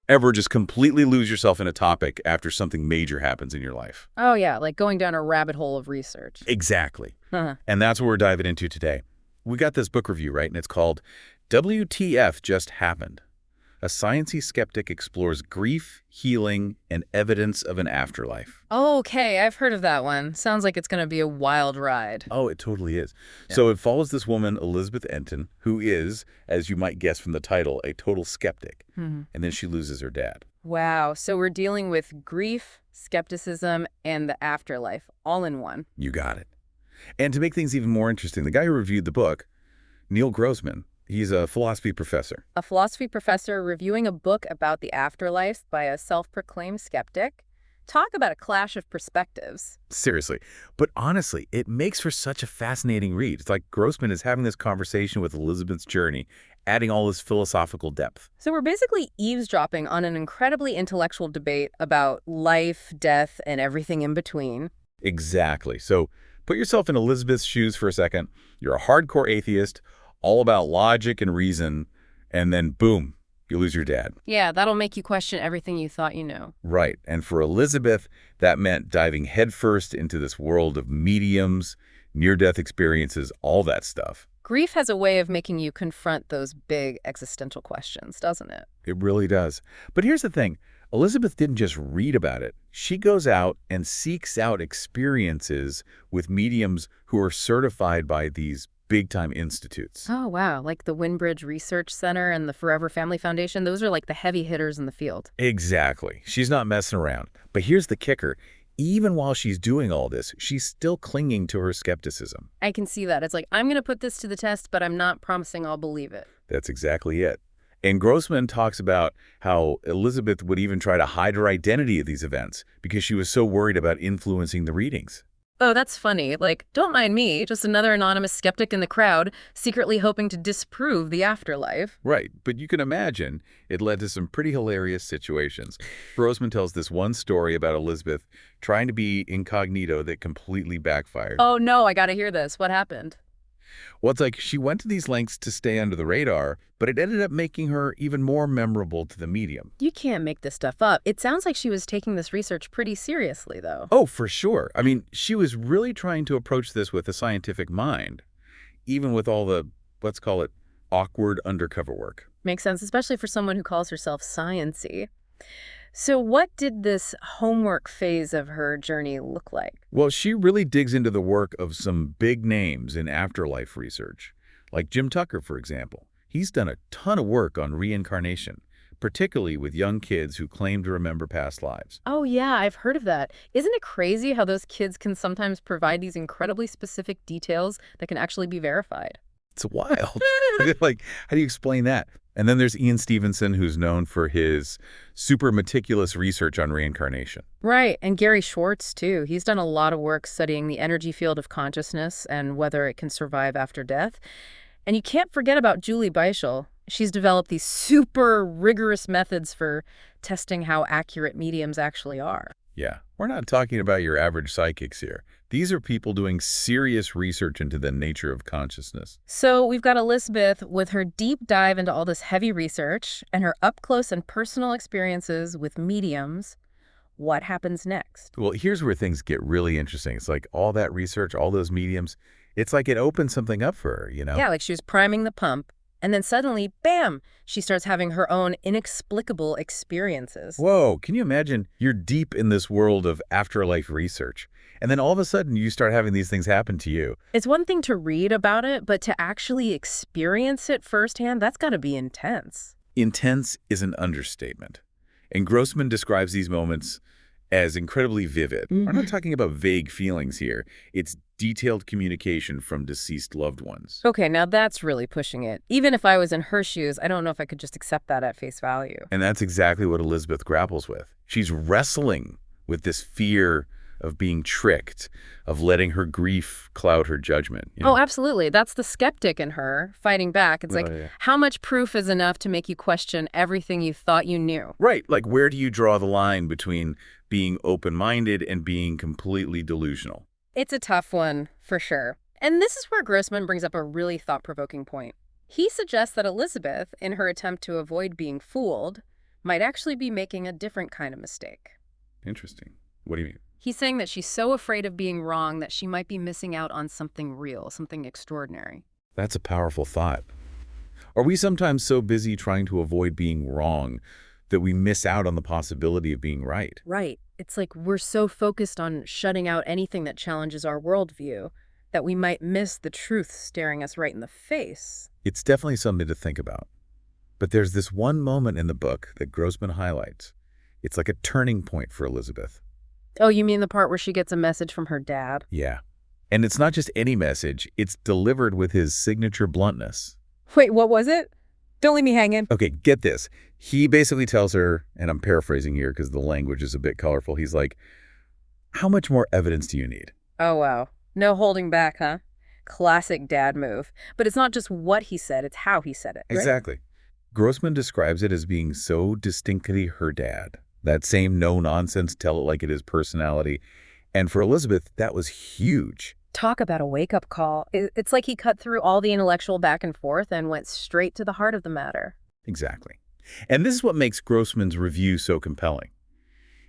Ever just completely lose yourself in a topic after something major happens in your life? Oh, yeah, like going down a rabbit hole of research. Exactly. Huh. And that's what we're diving into today. We got this book review, right? And it's called WTF Just Happened. A sciencey skeptic explores grief, healing, and evidence of an afterlife. Oh, okay, I've heard of that one. Sounds like it's going to be a wild ride. Oh, it totally is. Yeah. So it follows this woman, Elizabeth Entin, who is, as you might guess from the title, a total skeptic. And then she loses her dad. Wow, so we're dealing with grief, skepticism, and the afterlife all in one. You got it. And to make things even more interesting, the guy who reviewed the book, Neil Grossman, he's a philosophy professor. A philosophy professor reviewing a book about the afterlife by a self-proclaimed skeptic. Talk about a clash of perspectives. Seriously. But honestly, it makes for such a fascinating read. It's like Grossman is having this conversation with Elizabeth's journey, adding all this philosophical depth. So we're basically eavesdropping on an incredibly intellectual debate about life, death, and everything in between. Exactly. So put yourself in Elizabeth's shoes for a second. You're a hardcore atheist, all about logic and reason, and then boom, you lose your dad. Yeah, that'll make you question everything you thought you knew. Right. And for Elizabeth, that meant diving headfirst into this world of mediums, near-death experiences, all that stuff. Grief has a way of making you confront those big existential questions, doesn't it? It really does. But here's the thing. Elizabeth didn't just read about it. She goes out and seeks out experiences with mediums who are certified by these big-time institutes. Oh, wow. Like the Windbridge Research Center and the Forever Family Foundation. Those are like the heavy hitters in the field. Exactly. She's not messing around. But here's the kicker. Even while she's doing all this, she's still clinging to her skepticism. I can see that. It's like, I'm going to put this to the test, but I'm not promising I'll believe it. That's exactly it. And Grossman talks about how Elizabeth would even try to hide her identity at these events because she was so worried about influencing the readings. Oh, that's funny. Like, don't mind me, just another anonymous skeptic in the crowd, secretly hoping to disprove the afterlife. Right, but you can imagine it led to some pretty hilarious situations. Grossman tells this one story about Elizabeth trying to be incognito that completely backfired. Oh no, I gotta hear this. What happened? Well, it's like she went to these lengths to stay under the radar, but it ended up making her even more memorable to the medium. You can't make this stuff up. It sounds like she was taking this research pretty seriously, though. Oh, for sure. I mean, she was really trying to approach this with a scientific mind, even with all the, let's call it, awkward undercover work. Makes sense, especially for someone who calls herself science-y. So what did this homework phase of her journey look like? Well, she really digs into the work of some big names in afterlife research, like Jim Tucker, for example. He's done a ton of work on reincarnation, particularly with young kids who claim to remember past lives. Oh yeah, I've heard of that. Isn't it crazy how those kids can sometimes provide these incredibly specific details that can actually be verified? It's wild. Like, how do you explain that? And then there's Ian Stevenson, who's known for his super meticulous research on reincarnation. Right, and Gary Schwartz, too. He's done a lot of work studying the energy field of consciousness and whether it can survive after death. And you can't forget about Julie Beischel. She's developed these super rigorous methods for testing how accurate mediums actually are. Yeah, we're not talking about your average psychics here. These are people doing serious research into the nature of consciousness. So we've got Elizabeth with her deep dive into all this heavy research and her up-close and personal experiences with mediums. What happens next? Well, here's where things get really interesting. It's like all that research, all those mediums, it's like it opens something up for her, you know? Yeah, like she was priming the pump, and then suddenly, bam, she starts having her own inexplicable experiences. Whoa, can you imagine? You're deep in this world of afterlife research, and then all of a sudden you start having these things happen to you. It's one thing to read about it, but to actually experience it firsthand, that's got to be intense. Intense is an understatement. And Grossman describes these moments as incredibly vivid. We're not talking about vague feelings here. It's detailed communication from deceased loved ones. Okay, now that's really pushing it. Even if I was in her shoes, I don't know if I could just accept that at face value. And that's exactly what Elizabeth grapples with. She's wrestling with this fear of being tricked, of letting her grief cloud her judgment. You know? Oh, absolutely. That's the skeptic in her fighting back. It's like, yeah. How much proof is enough to make you question everything you thought you knew? Right. Like, where do you draw the line between being open-minded and being completely delusional? It's a tough one, for sure. And this is where Grossman brings up a really thought-provoking point. He suggests that Elizabeth, in her attempt to avoid being fooled, might actually be making a different kind of mistake. Interesting. What do you mean? He's saying that she's so afraid of being wrong that she might be missing out on something real, something extraordinary. That's a powerful thought. Are we sometimes so busy trying to avoid being wrong that we miss out on the possibility of being right? Right. It's like we're so focused on shutting out anything that challenges our worldview that we might miss the truth staring us right in the face. It's definitely something to think about. But there's this one moment in the book that Grossman highlights. It's like a turning point for Elizabeth. Oh, you mean the part where she gets a message from her dad? Yeah. And it's not just any message, it's delivered with his signature bluntness. Wait, what was it? Don't leave me hanging. Okay, get this. He basically tells her, and I'm paraphrasing here because the language is a bit colorful, he's like, how much more evidence do you need? Oh, wow. No holding back, huh? Classic dad move. But it's not just what he said, it's how he said it, right? Exactly. Grossman describes it as being so distinctly her dad. That same no-nonsense, tell-it-like-it-is personality. And for Elizabeth, that was huge. Talk about a wake-up call. It's like he cut through all the intellectual back and forth and went straight to the heart of the matter. Exactly. And this is what makes Grossman's review so compelling.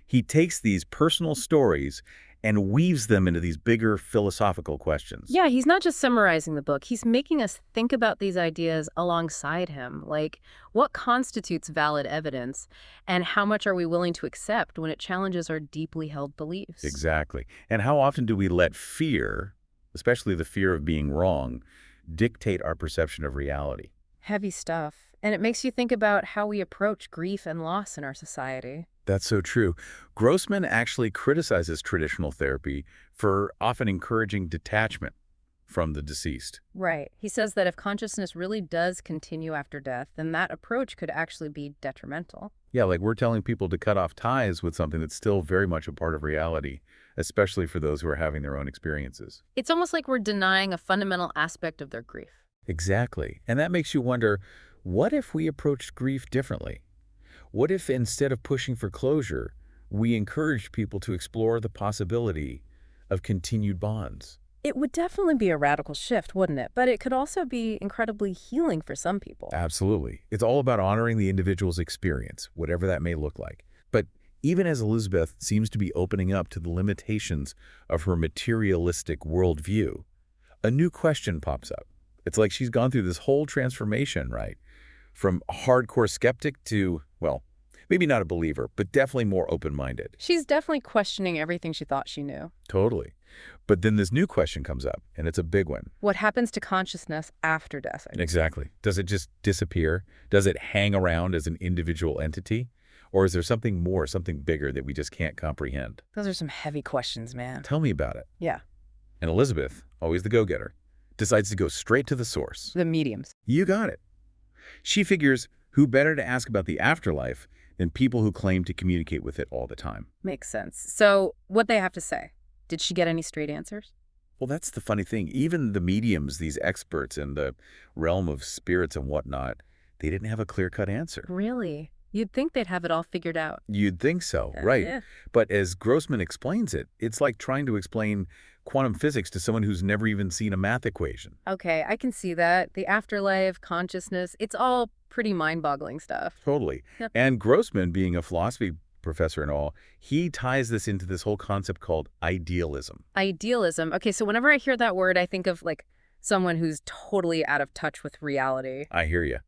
He takes these personal stories and weaves them into these bigger philosophical questions. Yeah, he's not just summarizing the book. He's making us think about these ideas alongside him. Like, what constitutes valid evidence, and how much are we willing to accept when it challenges our deeply held beliefs? Exactly. And how often do we let fear, especially the fear of being wrong, dictate our perception of reality? Heavy stuff. And it makes you think about how we approach grief and loss in our society. That's so true. Grossman actually criticizes traditional therapy for often encouraging detachment from the deceased. Right. He says that if consciousness really does continue after death, then that approach could actually be detrimental. Yeah, like we're telling people to cut off ties with something that's still very much a part of reality, especially for those who are having their own experiences. It's almost like we're denying a fundamental aspect of their grief. Exactly. And that makes you wonder, what if we approached grief differently? What if instead of pushing for closure, we encouraged people to explore the possibility of continued bonds? It would definitely be a radical shift, wouldn't it? But it could also be incredibly healing for some people. Absolutely. It's all about honoring the individual's experience, whatever that may look like. But even as Elizabeth seems to be opening up to the limitations of her materialistic worldview, a new question pops up. It's like she's gone through this whole transformation, right? From a hardcore skeptic to, well, maybe not a believer, but definitely more open-minded. She's definitely questioning everything she thought she knew. Totally. But then this new question comes up, and it's a big one. What happens to consciousness after death? Exactly. Does it just disappear? Does it hang around as an individual entity? Or is there something more, something bigger that we just can't comprehend? Those are some heavy questions, man. Tell me about it. Yeah. And Elizabeth, always the go-getter, decides to go straight to the source. The mediums. You got it. She figures who better to ask about the afterlife than people who claim to communicate with it all the time. Makes sense. So, what they have to say? Did she get any straight answers? Well, that's the funny thing. Even the mediums, these experts in the realm of spirits and whatnot, they didn't have a clear-cut answer. Really? You'd think they'd have it all figured out. You'd think so, right? Yeah. But as Grossman explains it, it's like trying to explain quantum physics to someone who's never even seen a math equation. Okay, I can see that. The afterlife, consciousness, it's all pretty mind-boggling stuff. Totally. Yep. And Grossman, being a philosophy professor and all, he ties this into this whole concept called idealism. Idealism. Okay, so whenever I hear that word, I think of like someone who's totally out of touch with reality. I hear you.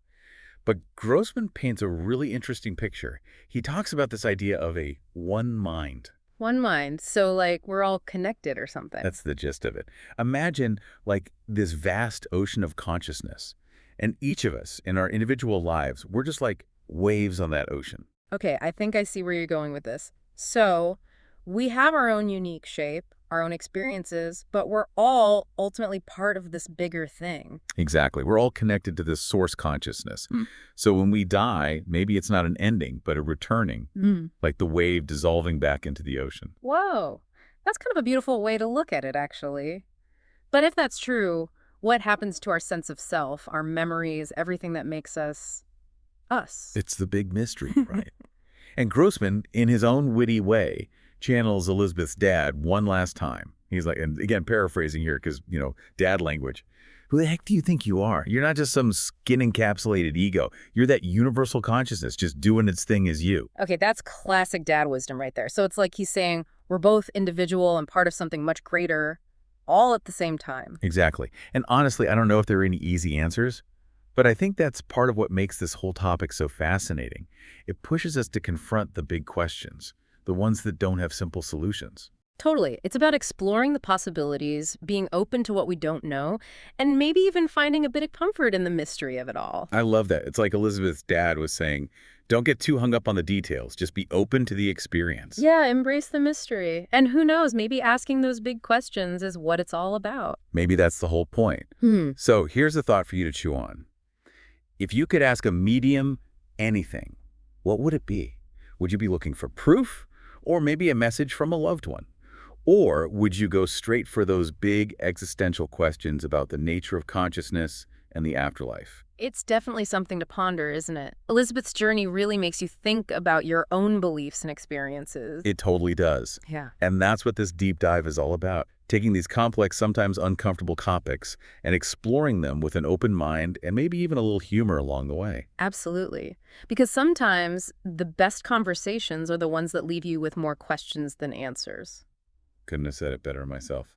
But Grossman paints a really interesting picture. He talks about this idea of a one mind. One mind. So like we're all connected or something. That's the gist of it. Imagine like this vast ocean of consciousness. And each of us in our individual lives, we're just like waves on that ocean. Okay, I think I see where you're going with this. So we have our own unique shape, our own experiences, but we're all ultimately part of this bigger thing. Exactly. We're all connected to this source consciousness. So when we die, maybe it's not an ending, but a returning, like the wave dissolving back into the ocean. Whoa, that's kind of a beautiful way to look at it, actually. But if that's true, what happens to our sense of self, our memories, everything that makes us us? It's the big mystery, right? And Grossman, in his own witty way, channels Elizabeth's dad one last time. He's like, and again, paraphrasing here because, dad language. Who the heck do you think you are? You're not just some skin-encapsulated ego. You're that universal consciousness just doing its thing as you. Okay, that's classic dad wisdom right there. So it's like he's saying we're both individual and part of something much greater, all at the same time. Exactly. And honestly, I don't know if there are any easy answers, but I think that's part of what makes this whole topic so fascinating. It pushes us to confront the big questions, the ones that don't have simple solutions. Totally. It's about exploring the possibilities, being open to what we don't know, and maybe even finding a bit of comfort in the mystery of it all. I love that. It's like Elizabeth's dad was saying, don't get too hung up on the details. Just be open to the experience. Yeah, embrace the mystery. And who knows, maybe asking those big questions is what it's all about. Maybe that's the whole point. So here's a thought for you to chew on. If you could ask a medium anything, what would it be? Would you be looking for proof, or maybe a message from a loved one? Or would you go straight for those big existential questions about the nature of consciousness and the afterlife? It's definitely something to ponder, isn't it? Elizabeth's journey really makes you think about your own beliefs and experiences. It totally does. Yeah. And that's what this deep dive is all about. Taking these complex, sometimes uncomfortable topics and exploring them with an open mind and maybe even a little humor along the way. Absolutely. Because sometimes the best conversations are the ones that leave you with more questions than answers. Couldn't have said it better myself.